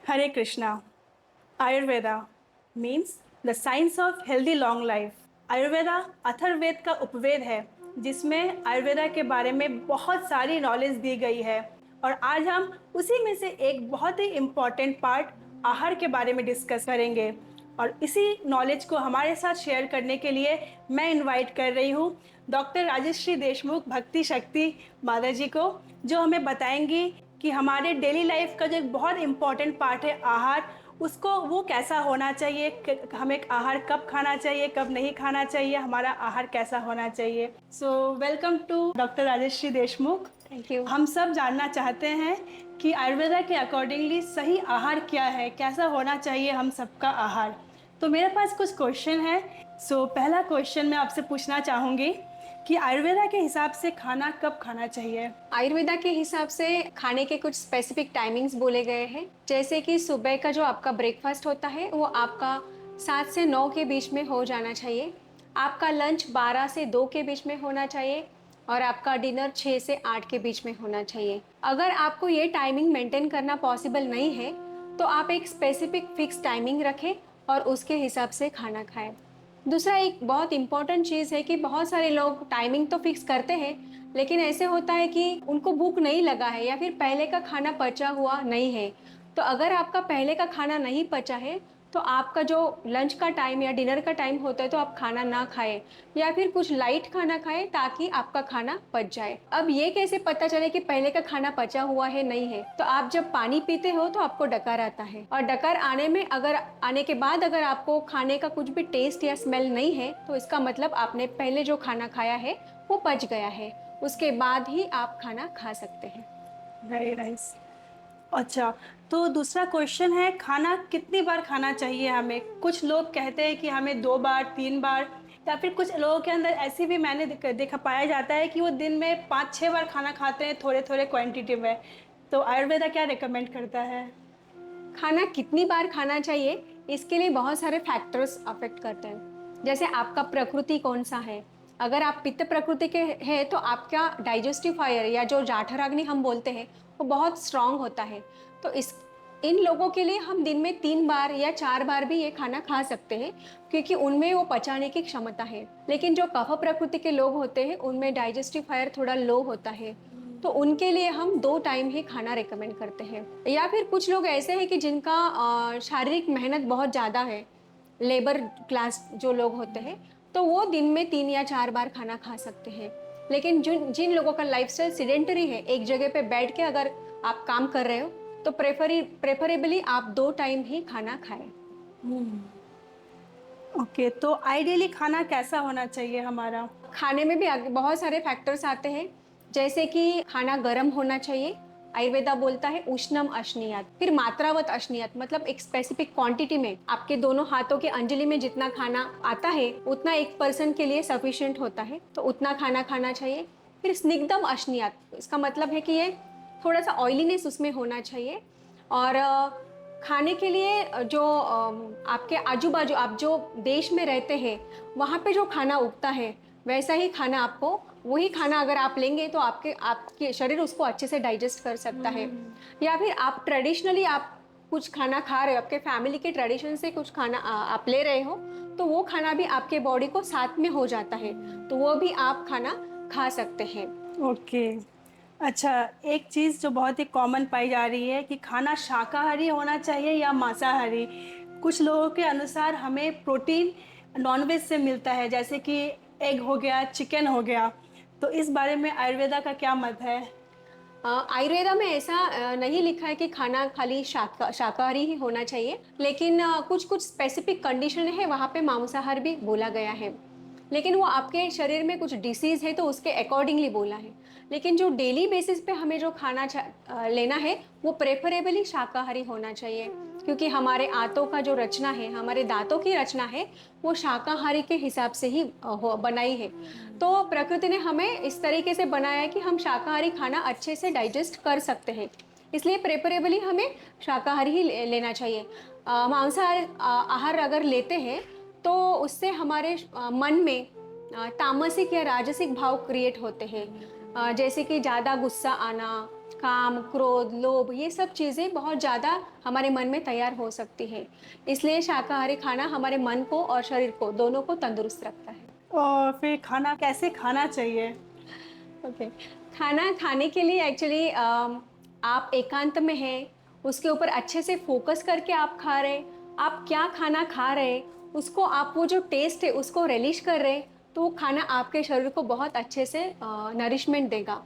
Hare Krishna. Ayurveda means the science of healthy long life. Ayurveda Atharvaveda का उपवेद है जिसमें आयुर्वेदा के बारे में बहुत सारी नॉलेज दी गई है। और आज हम उसी में से एक बहुत ही इम्पॉर्टेंट पार्ट आहार के बारे में डिस्कस करेंगे। और इसी नॉलेज को हमारे साथ शेयर करने के लिए मैं इनवाइट कर रही हूँ डॉक्टर राजश्री देशमुख भक्ति शक्ति माता जी को, जो हमें बताएंगी कि हमारे डेली लाइफ का जो एक बहुत इम्पॉर्टेंट पार्ट है आहार, उसको वो कैसा होना चाहिए, हमें आहार कब खाना चाहिए कब नहीं खाना चाहिए, हमारा आहार कैसा होना चाहिए। So welcome to doctor Rajshree Deshmukh. Thank you. हम सब जानना चाहते हैं कि आयुर्वेदा के अकॉर्डिंगली सही आहार क्या है, कैसा होना चाहिए हम सबका आहार। तो मेरे पास कुछ क्वेश्चन है। पहला क्वेश्चन मैं आपसे पूछना चाहूँगी कि आयुर्वेदा के हिसाब से खाना कब खाना चाहिए। आयुर्वेदा के हिसाब से खाने के कुछ स्पेसिफिक टाइमिंग्स बोले गए हैं, जैसे कि सुबह का जो आपका ब्रेकफास्ट होता है वो आपका 7 से 9 के बीच में हो जाना चाहिए। आपका लंच 12 से 2 के बीच में होना चाहिए और आपका डिनर 6 से 8 के बीच में होना चाहिए। अगर आपको ये टाइमिंग मेंटेन करना पॉसिबल नहीं है तो आप एक स्पेसिफिक फिक्स टाइमिंग रखें और उसके हिसाब से खाना खाएं। दूसरा एक बहुत इंपॉर्टेंट चीज़ है कि बहुत सारे लोग टाइमिंग तो फिक्स करते हैं, लेकिन ऐसे होता है कि उनको भूख नहीं लगा है या फिर पहले का खाना पचा हुआ नहीं है। तो अगर आपका पहले का खाना नहीं पचा है तो आपका जो लंच का टाइम या डिनर का टाइम होता है तो आप खाना ना खाएं या फिर कुछ लाइट खाना खाएं ताकि आपका खाना पच जाए। अब ये कैसे पता चले कि पहले का खाना पचा हुआ है नहीं है? तो आप जब पानी पीते हो तो आपको डकार आता है, और डकार आने के बाद अगर आपको खाने का कुछ भी टेस्ट या स्मेल नहीं है तो इसका मतलब आपने पहले जो खाना खाया है वो पच गया है। उसके बाद ही आप खाना खा सकते हैं। Very nice. अच्छा, तो दूसरा क्वेश्चन है खाना कितनी बार खाना चाहिए हमें। कुछ लोग कहते हैं कि हमें 2 बार 3 बार, या फिर कुछ लोगों के अंदर ऐसी भी मैंने देखा पाया जाता है कि वो दिन में 5-6 बार खाना खाते हैं थोड़े थोड़े क्वांटिटी में। तो आयुर्वेदा क्या रिकमेंड करता है। खाना कितनी बार खाना चाहिए, इसके लिए बहुत सारे फैक्टर्स अफेक्ट करते हैं। जैसे आपका प्रकृति कौन सा है। अगर आप पित्त प्रकृति के हैं तो आपका डाइजेस्टिव फायर या जो जाठराग्नि हम बोलते हैं वो बहुत स्ट्रांग होता है। तो इस इन लोगों के लिए हम दिन में 3 बार या 4 बार भी ये खाना खा सकते हैं, क्योंकि उनमें वो पचाने की क्षमता है। लेकिन जो कफ प्रकृति के लोग होते हैं उनमें डाइजेस्टिव फायर थोड़ा लो होता है, तो उनके लिए हम 2 टाइम ही खाना रेकमेंड करते हैं। या फिर कुछ लोग ऐसे हैं कि जिनका शारीरिक मेहनत बहुत ज़्यादा है, लेबर क्लास जो लोग होते हैं, तो वो दिन में 3 या 4 बार खाना खा सकते हैं। लेकिन जिन जिन लोगों का लाइफस्टाइल सीडेंटरी है, एक जगह पे बैठ के अगर आप काम कर रहे हो, तो प्रेफरेबली आप 2 टाइम ही खाना खाएं। ओके, तो आइडियली खाना कैसा होना चाहिए हमारा। खाने में भी आगे बहुत सारे फैक्टर्स आते हैं, जैसे कि खाना गर्म होना चाहिए। आयुर्वेदा बोलता है उष्णम अश्नियात। फिर मात्रावत अश्नियात, मतलब एक स्पेसिफिक क्वांटिटी में आपके दोनों हाथों के अंजलि में जितना खाना आता है उतना एक पर्सन के लिए सफिशिएंट होता है, तो उतना खाना खाना चाहिए। फिर स्निग्धम अश्नियात, इसका मतलब है कि ये थोड़ा सा ऑयलीनेस उसमें होना चाहिए। और खाने के लिए जो आपके आजू बाजू आप जो देश में रहते हैं वहाँ पे जो खाना उगता है वैसा ही खाना आपको, वही खाना अगर आप लेंगे तो आपके शरीर उसको अच्छे से डाइजेस्ट कर सकता है। या फिर आप ट्रेडिशनली आप कुछ खाना खा रहे हो, आपके फैमिली के ट्रेडिशन से कुछ खाना आप ले रहे हो, तो वो खाना भी आपके बॉडी को साथ में हो जाता है, तो वो भी आप खाना खा सकते हैं। ओके। अच्छा, एक चीज़ जो बहुत ही कॉमन पाई जा रही है कि खाना शाकाहारी होना चाहिए या मांसाहारी। कुछ लोगों के अनुसार हमें प्रोटीन नॉनवेज से मिलता है, जैसे कि एग हो गया, चिकन हो गया। तो इस बारे में आयुर्वेदा का क्या मत है। आयुर्वेदा में ऐसा नहीं लिखा है कि खाना खाली शाकाहारी ही होना चाहिए, लेकिन कुछ कुछ स्पेसिफिक कंडीशन है वहाँ पे मांसाहार भी बोला गया है। लेकिन वो आपके शरीर में कुछ डिसीज है तो उसके अकॉर्डिंगली बोला है। लेकिन जो डेली बेसिस पे हमें जो खाना लेना है वो प्रेफरेबली शाकाहारी होना चाहिए, क्योंकि हमारे आंतों का जो रचना है, हमारे दांतों की रचना है, वो शाकाहारी के हिसाब से ही बनाई है। तो प्रकृति ने हमें इस तरीके से बनाया है कि हम शाकाहारी खाना अच्छे से डाइजेस्ट कर सकते हैं, इसलिए प्रेफरेबली हमें शाकाहारी ही लेना चाहिए। मांसाहार आहार अगर लेते हैं तो उससे हमारे मन में तामसिक या राजसिक भाव क्रिएट होते हैं, जैसे कि ज़्यादा गुस्सा आना, काम, क्रोध, लोभ ये सब चीज़ें बहुत ज़्यादा हमारे मन में तैयार हो सकती है। इसलिए शाकाहारी खाना हमारे मन को और शरीर को दोनों को तंदुरुस्त रखता है। और फिर खाना कैसे खाना चाहिए? ओके। खाना खाने के लिए एक्चुअली आप एकांत में हैं, उसके ऊपर अच्छे से फ़ोकस करके आप खा रहे हैं, आप क्या खाना खा रहे हैं, उसको आप वो जो टेस्ट है उसको रिलीश कर रहे हैं, तो वो खाना आपके शरीर को बहुत अच्छे से नरिशमेंट देगा।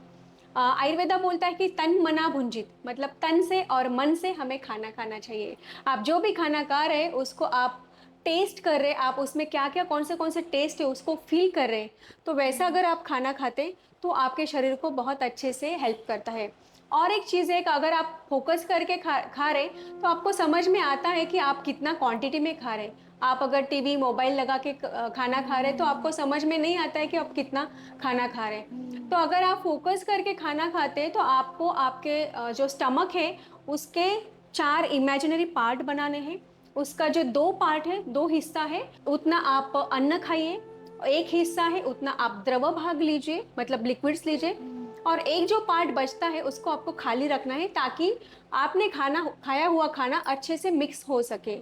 आयुर्वेदा बोलता है कि तन मना भुंजित, मतलब तन से और मन से हमें खाना खाना चाहिए। आप जो भी खाना खा रहे हैं उसको आप टेस्ट कर रहे हैं, आप उसमें क्या-क्या कौन से टेस्ट है उसको फ़ील कर रहे हैं। तो वैसा अगर आप खाना खाते तो आपके शरीर को बहुत अच्छे से हेल्प करता है। और एक चीज़ है कि अगर आप फ़ोकस करके खा रहे तो आपको समझ में आता है कि आप कितना क्वांटिटी में खा रहे हैं। आप अगर टीवी, मोबाइल लगा के खाना खा रहे हैं तो आपको समझ में नहीं आता है कि आप कितना खाना खा रहे हैं। तो अगर आप फ़ोकस करके खाना खाते हैं तो आपको आपके जो स्टमक है उसके 4 इमेजिनरी पार्ट बनाने हैं। उसका जो 2 पार्ट है, 2 हिस्सा है, उतना आप अन्न खाइए, एक हिस्सा है उतना आप द्रव भाग लीजिए, मतलब लिक्विड्स लीजिए, और एक जो पार्ट बचता है उसको आपको खाली रखना है ताकि आपने खाया हुआ खाना अच्छे से मिक्स हो सके।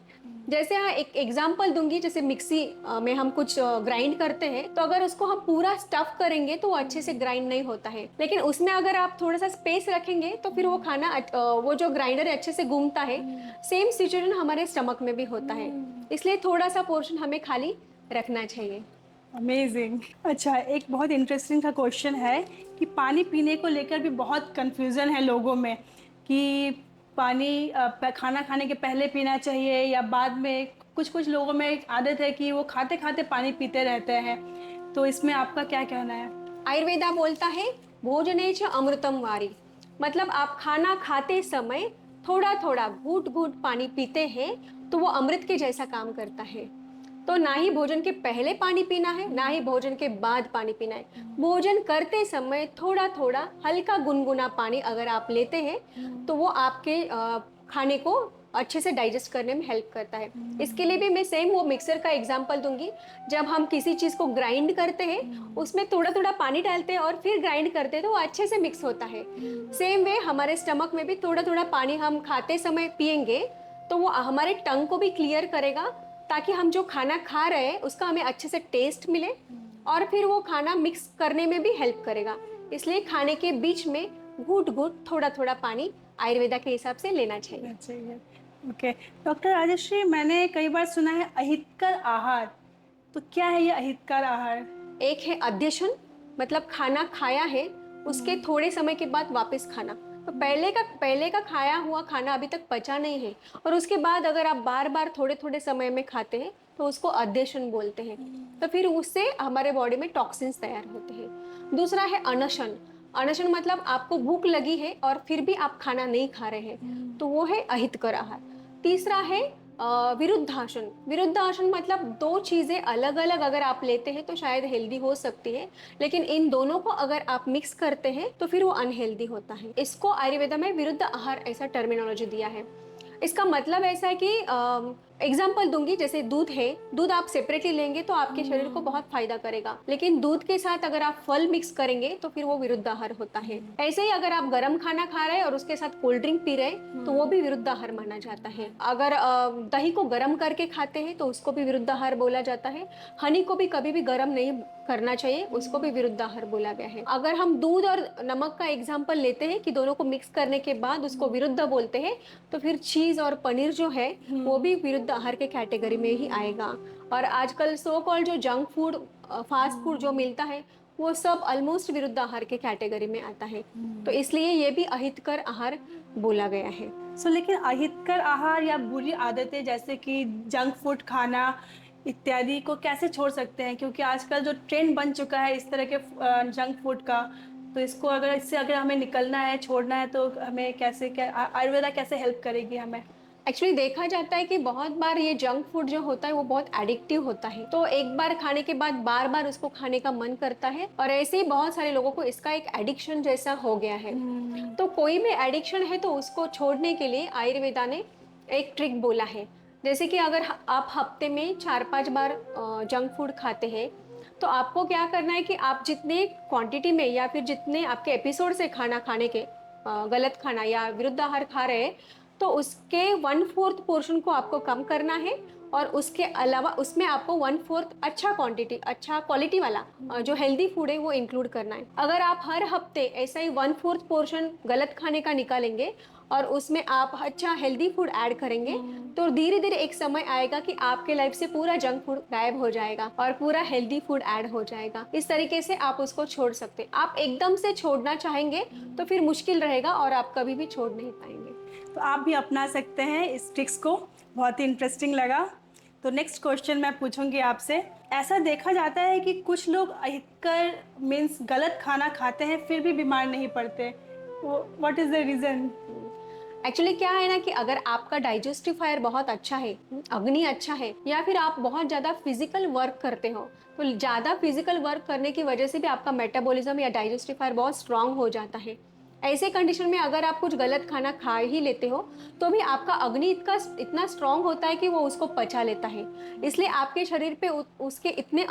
जैसे हाँ, एक एग्जांपल दूंगी, जैसे मिक्सी में हम कुछ ग्राइंड करते हैं तो अगर उसको हम पूरा स्टफ करेंगे तो वो अच्छे से ग्राइंड नहीं होता है, लेकिन उसमें अगर आप थोड़ा सा स्पेस रखेंगे तो फिर वो खाना वो जो ग्राइंडर है अच्छे से घूमता है। सेम सिचुएशन हमारे स्टमक में भी होता है, इसलिए थोड़ा सा पोर्शन हमें खाली रखना चाहिए। अमेजिंग। अच्छा, एक बहुत इंटरेस्टिंग सा क्वेश्चन है कि पानी पीने को लेकर भी बहुत कंफ्यूजन है लोगों में कि पानी खाना खाने के पहले पीना चाहिए या बाद में। कुछ कुछ लोगों में एक आदत है कि वो खाते खाते पानी पीते रहते हैं, तो इसमें आपका क्या कहना है? आयुर्वेदा बोलता है भोजने च अमृतम वारी, मतलब आप खाना खाते समय थोड़ा थोड़ा घूट घूट पानी पीते हैं तो वो अमृत के जैसा काम करता है। तो ना ही भोजन के पहले पानी पीना है, ना ही भोजन के बाद पानी पीना है। भोजन करते समय थोड़ा थोड़ा हल्का गुनगुना पानी अगर आप लेते हैं तो वो आपके खाने को अच्छे से डाइजेस्ट करने में हेल्प करता है। इसके लिए भी मैं सेम वो मिक्सर का एग्जांपल दूंगी। जब हम किसी चीज़ को ग्राइंड करते हैं उसमें थोड़ा थोड़ा पानी डालते हैं और फिर ग्राइंड करते हैं तो वो अच्छे से मिक्स होता है। सेम वे हमारे स्टमक में भी थोड़ा थोड़ा पानी हम खाते समय पियेंगे तो वो हमारे टंग को भी क्लियर करेगा, ताकि हम जो खाना खा रहे हैं उसका हमें अच्छे से टेस्ट मिले और फिर वो खाना मिक्स करने में भी हेल्प करेगा। इसलिए खाने के बीच में घूट घूट थोड़ा थोड़ा पानी आयुर्वेदा के हिसाब से लेना चाहिए। चाहिए। ओके। डॉक्टर राजश्री, मैंने कई बार सुना है अहितकर आहार, तो क्या है ये अहितकर आहार? एक है अध्यशन, मतलब खाना खाया है उसके थोड़े समय के बाद वापस खाना। तो पहले का खाया हुआ खाना अभी तक पचा नहीं है और उसके बाद अगर आप बार बार थोड़े थोड़े समय में खाते हैं तो उसको अध्यशन बोलते हैं। तो फिर उससे हमारे बॉडी में टॉक्सिन्स तैयार होते हैं। दूसरा है अनशन। अनशन मतलब आपको भूख लगी है और फिर भी आप खाना नहीं खा रहे हैं, तो वो है अहितकर आहार। तीसरा है विरुद्धासन। विरुद्धासन मतलब दो चीज़ें अलग अलग अगर आप लेते हैं तो शायद हेल्दी हो सकती है, लेकिन इन दोनों को अगर आप मिक्स करते हैं तो फिर वो अनहेल्दी होता है। इसको आयुर्वेदा में विरुद्ध आहार ऐसा टर्मिनोलॉजी दिया है। इसका मतलब ऐसा है कि एग्जाम्पल दूंगी, जैसे दूध है, दूध आप सेपरेटली लेंगे तो आपके शरीर को बहुत फायदा करेगा, लेकिन दूध के साथ अगर आप फल मिक्स करेंगे तो फिर वो विरुद्ध आहार होता है। ऐसे ही अगर आप गर्म खाना खा रहे हैं और उसके साथ कोल्ड ड्रिंक पी रहे हैं तो वो भी विरुद्ध आहार माना जाता है। अगर दही को गर्म करके खाते हैं तो उसको भी विरुद्ध आहार बोला जाता है। हनी को भी कभी भी गर्म नहीं करना चाहिए, उसको भी विरुद्ध आहार बोला गया है। अगर हम दूध और नमक का एग्जाम्पल लेते हैं कि दोनों को मिक्स करने के बाद उसको विरुद्ध बोलते हैं, तो फिर चीज और पनीर जो है वो भी विरुद्ध आहार के कैटेगरी में ही आएगा। और आजकल सो कॉल्ड जो जंक फूड, फास्ट फूड जो मिलता है वो सब ऑलमोस्ट विरुद्ध आहार के कैटेगरी में आता है। तो इसलिए ये भी अहितकर आहार बोला गया है। लेकिन अहितकर आहार या बुरी आदतें जैसे कि जंक फूड खाना इत्यादि को कैसे छोड़ सकते हैं? क्योंकि आजकल जो ट्रेंड बन चुका है इस तरह के जंक फूड का, तो इसको अगर इससे अगर हमें निकलना है, छोड़ना है, तो हमें कैसे, क्या आयुर्वेदा कैसे हेल्प करेगी हमें? एक्चुअली देखा जाता है कि बहुत बार ये जंक फूड जो होता है वो बहुत एडिक्टिव होता है, तो एक बार खाने के बाद बार बार उसको खाने का मन करता है और ऐसे ही बहुत सारे लोगों को इसका एक एडिक्शन जैसा हो गया है। तो कोई भी एडिक्शन है तो उसको छोड़ने के लिए आयुर्वेदा ने एक ट्रिक बोला है। जैसे कि अगर आप हफ्ते में 4-5 बार जंक फूड खाते हैं तो आपको क्या करना है कि आप जितने क्वांटिटी में या फिर जितने आपके एपिसोड से खाना खाने के गलत खाना या विरुद्ध आहार खा रहे हैं, तो उसके 1/4 पोर्शन को आपको कम करना है और उसके अलावा उसमें आपको 1/4 अच्छा क्वांटिटी, अच्छा क्वालिटी वाला जो हेल्दी फूड है वो इंक्लूड करना है। अगर आप हर हफ्ते ऐसा ही 1/4 पोर्शन गलत खाने का निकालेंगे और उसमें आप अच्छा हेल्दी फूड ऐड करेंगे, तो धीरे धीरे एक समय आएगा कि आपके लाइफ से पूरा जंक फूड गायब हो जाएगा और पूरा हेल्दी फूड ऐड हो जाएगा। इस तरीके से आप उसको छोड़ सकते हैं। आप एकदम से छोड़ना चाहेंगे तो फिर मुश्किल रहेगा और आप कभी भी छोड़ नहीं पाएंगे। तो आप भी अपना सकते हैं इस ट्रिक्स को, बहुत ही इंटरेस्टिंग लगा। तो नेक्स्ट क्वेश्चन मैं पूछूंगी आपसे। ऐसा देखा जाता है कि कुछ लोग अधिकतर मीन्स गलत खाना खाते हैं फिर भी बीमार नहीं पड़ते, what is the reason? Actually क्या है ना कि अगर आपका डाइजेस्टिफायर बहुत अच्छा है, अग्नि अच्छा है, या फिर आप बहुत ज़्यादा फिजिकल वर्क करते हो, तो ज़्यादा फिजिकल वर्क करने की वजह से भी आपका मेटाबॉलिज्म या डाइजेस्टिफायर बहुत स्ट्रांग हो जाता है। ऐसे कंडीशन में अगर आप कुछ गलत खाना खा ही लेते हो तो भी आपका अग्नि इतना स्ट्रांग होता है कि वो उसको पचा लेता है। इसलिए आपके शरीर पे उसके इतने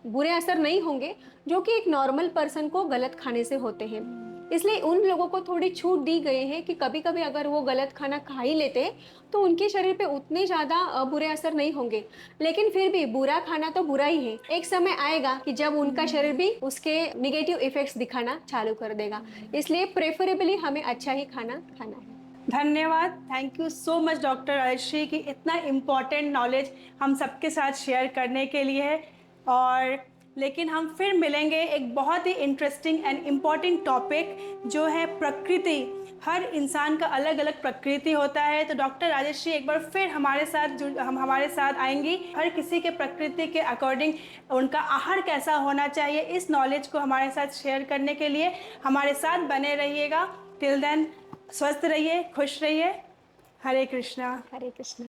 बुरे असर नहीं होंगे जो कि एक नॉर्मल पर्सन को गलत खाने से होते हैं। इसलिए उन लोगों को थोड़ी छूट दी गई है कि कभी-कभी अगर वो गलत खाना खा ही लेते हैं, तो उनके शरीर पे उतने ज़्यादा बुरे असर नहीं होंगे। लेकिन फिर भी बुरा खाना तो बुरा ही है। एक समय आएगा कि जब उनका शरीर भी उसके नेगेटिव इफ़ेक्ट्स दिखाना चालू कर देगा। इसलिए प्रेफ़रेबली हमें अच्छा ही खाना खाना है। धन्यवाद, thank you so much doctor Rajshree कि इतना इम्पॉर्टेंट नॉलेज हम सबके साथ शेयर करने के लिए है। और लेकिन हम फिर मिलेंगे एक बहुत ही इंटरेस्टिंग एंड इम्पॉर्टेंट टॉपिक जो है प्रकृति। हर इंसान का अलग अलग प्रकृति होता है, तो डॉक्टर राजश्री एक बार फिर हम हमारे साथ आएंगी। हर किसी के प्रकृति के अकॉर्डिंग उनका आहार कैसा होना चाहिए, इस नॉलेज को हमारे साथ शेयर करने के लिए हमारे साथ बने रहिएगा। टिल देन स्वस्थ रहिए, खुश रहिए। हरे कृष्णा। हरे कृष्ण।